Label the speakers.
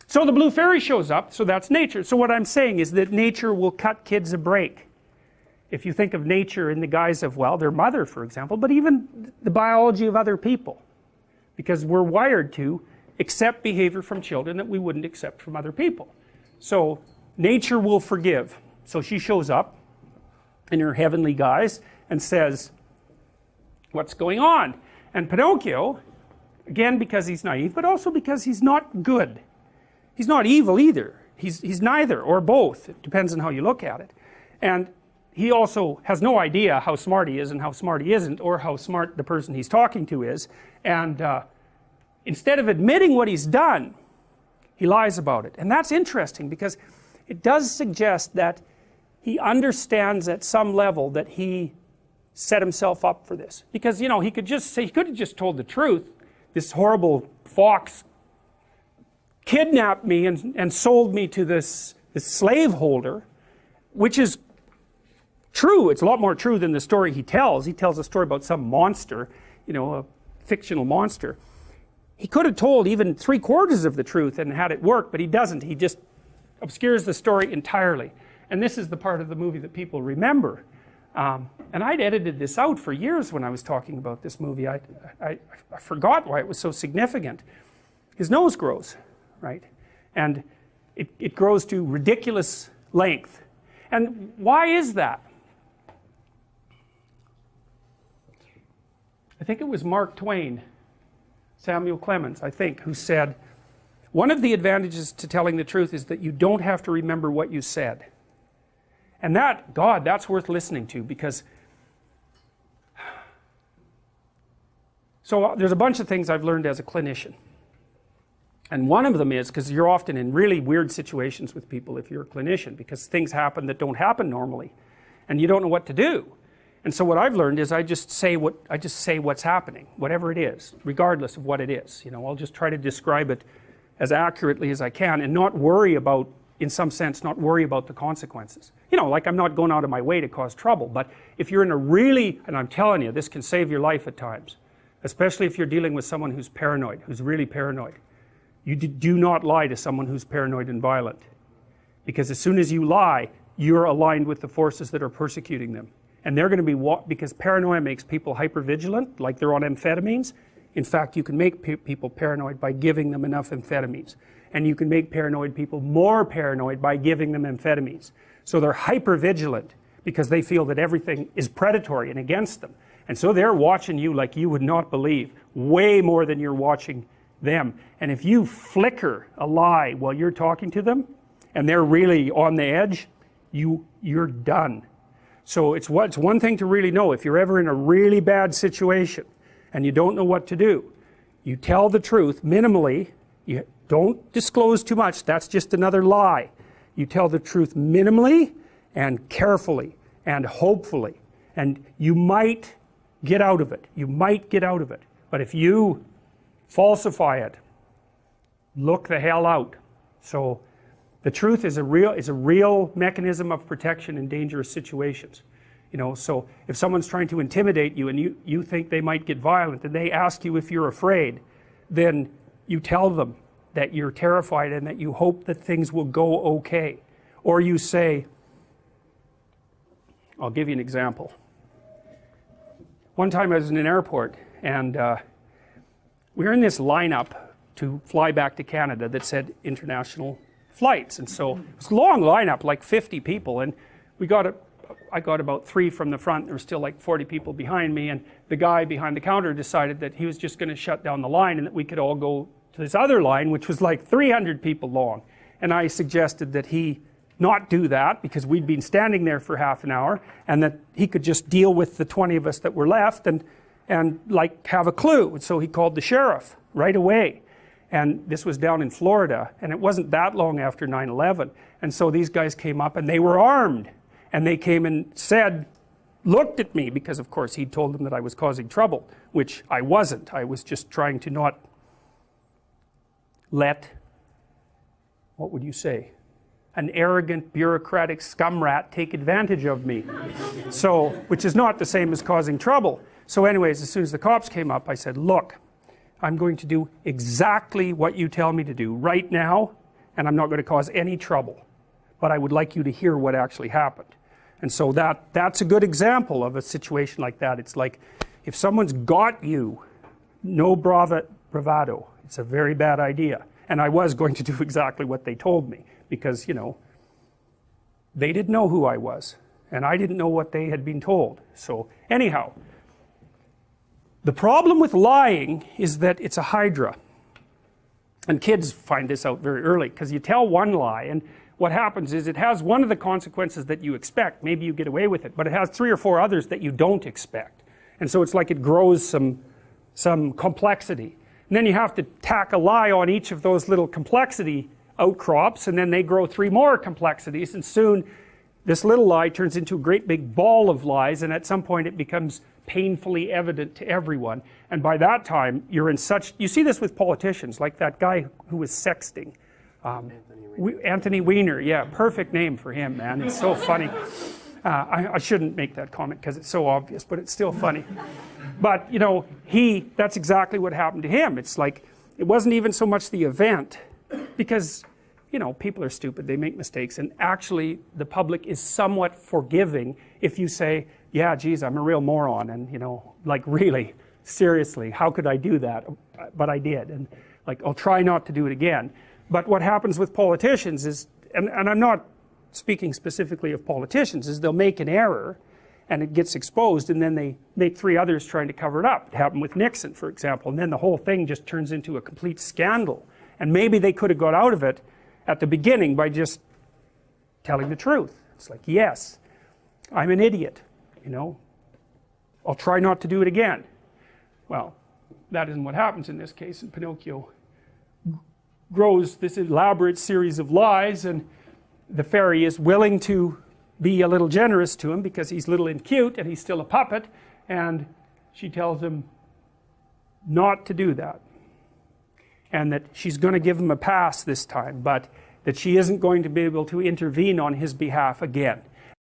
Speaker 1: So the blue fairy shows up, so that's nature. So what I'm saying is that nature will cut kids a break. If you think of nature in the guise of, well, their mother, for example, but even the biology of other people. Because we're wired to accept behavior from children that we wouldn't accept from other people. So nature will forgive. So she shows up in her heavenly guise and says, what's going on? And Pinocchio, again because he's naive, but also because he's not good. He's not evil either. He's neither, or both. It depends on how you look at it. And he also has no idea how smart he is and how smart he isn't, or how smart the person he's talking to is. And instead of admitting what he's done, he lies about it. And that's interesting because it does suggest that he understands at some level that he set himself up for this. Because, you know, he could have just told the truth. This horrible fox kidnapped me and sold me to this slaveholder, which is true. It's a lot more true than the story he tells. He tells a story about some monster, you know, a fictional monster. He could have told even 3/4 of the truth and had it work, but he doesn't. He just obscures the story entirely. And this is the part of the movie that people remember. And I'd edited this out for years when I was talking about this movie. I forgot why it was so significant. His nose grows, right? And it grows to ridiculous length. And why is that? I think it was Mark Twain, Samuel Clemens, I think, who said, one of the advantages to telling the truth is that you don't have to remember what you said. And that, God, that's worth listening to, because so there's a bunch of things I've learned as a clinician. And one of them is, because you're often in really weird situations with people if you're a clinician, because things happen that don't happen normally, and you don't know what to do. And so what I've learned is I just say what's happening, whatever it is, regardless of what it is. You know, I'll just try to describe it as accurately as I can, and not worry about, in some sense, not worry about the consequences. You know, like I'm not going out of my way to cause trouble, but if you're in a really, and I'm telling you, this can save your life at times, especially if you're dealing with someone who's paranoid, who's really paranoid. You do not lie to someone who's paranoid and violent, because as soon as you lie, you're aligned with the forces that are persecuting them. And they're going to be, because paranoia makes people hypervigilant, like they're on amphetamines. In fact, you can make people paranoid by giving them enough amphetamines. And you can make paranoid people more paranoid by giving them amphetamines. So they're hypervigilant because they feel that everything is predatory and against them. And so they're watching you like you would not believe, way more than you're watching them. And if you flicker a lie while you're talking to them, and they're really on the edge, you're done. So it's one thing to really know. If you're ever in a really bad situation and you don't know what to do, you tell the truth minimally. You don't disclose too much. That's just another lie. You tell the truth minimally and carefully and hopefully. And you might get out of it. You might get out of it. But if you falsify it, look the hell out. So the truth is a real mechanism of protection in dangerous situations. You know, so if someone's trying to intimidate you and you think they might get violent and they ask you if you're afraid, then you tell them that you're terrified and that you hope that things will go okay. Or you say, I'll give you an example. One time I was in an airport and we were in this lineup to fly back to Canada that said international flights, and so it was a long lineup, like 50 people, and I got about 3 from the front. There were still like 40 people behind me, and the guy behind the counter decided that he was just going to shut down the line and that we could all go to this other line, which was like 300 people long. And I suggested that he not do that because we'd been standing there for half an hour, and that he could just deal with the 20 of us that were left and like have a clue. And so he called the sheriff right away. And this was down in Florida, and it wasn't that long after 9/11. And so these guys came up, and they were armed. And they came and said, looked at me, because of course he'd told them that I was causing trouble, which I wasn't. I was just trying to not let, what would you say, an arrogant, bureaucratic scumrat take advantage of me. So, which is not the same as causing trouble. So anyways, as soon as the cops came up, I said, look, I'm going to do exactly what you tell me to do right now, and I'm not going to cause any trouble, but I would like you to hear what actually happened. And so that's a good example of a situation like that. It's like, if someone's got you, no bravado. It's a very bad idea. And I was going to do exactly what they told me, because, you know, they didn't know who I was, and I didn't know what they had been told. So anyhow, the problem with lying is that it's a hydra. And kids find this out very early, because you tell one lie, and what happens is it has one of the consequences that you expect. Maybe you get away with it, but it has 3 or 4 others that you don't expect. And so it's like it grows some complexity. And then you have to tack a lie on each of those little complexity outcrops, and then they grow 3 more complexities, and soon this little lie turns into a great big ball of lies, and at some point it becomes painfully evident to everyone. And by that time, you're in such... You see this with politicians, like that guy who was sexting. Anthony Weiner, yeah, perfect name for him, man. It's so funny. I shouldn't make that comment because it's so obvious, but it's still funny. But, you know, that's exactly what happened to him. It's like, it wasn't even so much the event, because, you know, people are stupid, they make mistakes, and actually the public is somewhat forgiving if you say, yeah, geez, I'm a real moron, and, you know, like, really, seriously, how could I do that? But I did, and like, I'll try not to do it again. But what happens with politicians is, and I'm not speaking specifically of politicians, is they'll make an error and it gets exposed, and then they make 3 others trying to cover it up. It happened with Nixon, for example, and then the whole thing just turns into a complete scandal. And maybe they could have got out of it at the beginning by just telling the truth. It's like, yes, I'm an idiot, you know, I'll try not to do it again. Well, that isn't what happens in this case, and Pinocchio grows this elaborate series of lies, and the fairy is willing to be a little generous to him because he's little and cute and he's still a puppet, and she tells him not to do that, and that she's going to give him a pass this time, but that she isn't going to be able to intervene on his behalf again.